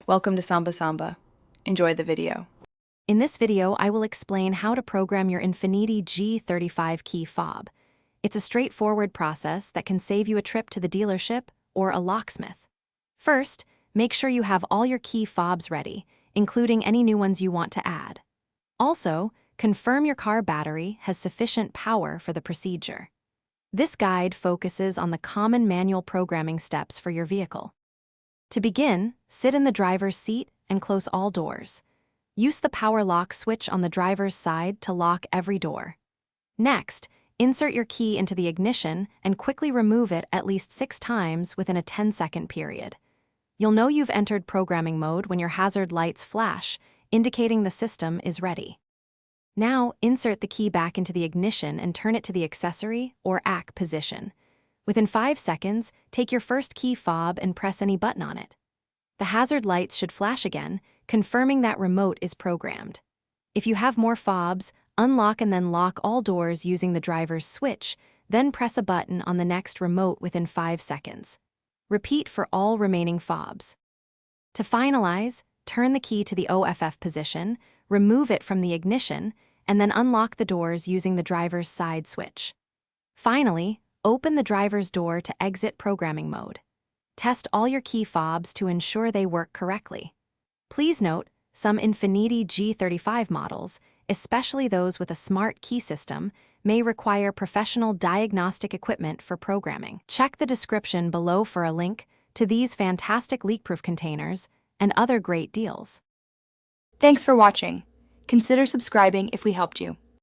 Welcome to Samba Samba. Enjoy the video. In this video, I will explain how to program your Infiniti G35 key fob. It's a straightforward process that can save you a trip to the dealership or a locksmith. First, make sure you have all your key fobs ready, including any new ones you want to add. Also, confirm your car battery has sufficient power for the procedure. This guide focuses on the common manual programming steps for your vehicle. To begin, sit in the driver's seat and close all doors. Use the power lock switch on the driver's side to lock every door. Next, insert your key into the ignition and quickly remove it at least 6 times within a 10-second period. You'll know you've entered programming mode when your hazard lights flash, indicating the system is ready. Now, insert the key back into the ignition and turn it to the accessory or ACK position. Within 5 seconds, take your first key fob and press any button on it. The hazard lights should flash again, confirming that remote is programmed. If you have more fobs, unlock and then lock all doors using the driver's switch, then press a button on the next remote within 5 seconds. Repeat for all remaining fobs. To finalize, turn the key to the OFF position, remove it from the ignition, and then unlock the doors using the driver's side switch. Finally, open the driver's door to exit programming mode. Test all your key fobs to ensure they work correctly. Please note, some Infiniti G35 models, especially those with a smart key system, may require professional diagnostic equipment for programming. Check the description below for a link to these fantastic leak-proof containers and other great deals. Thanks for watching. Consider subscribing if we helped you.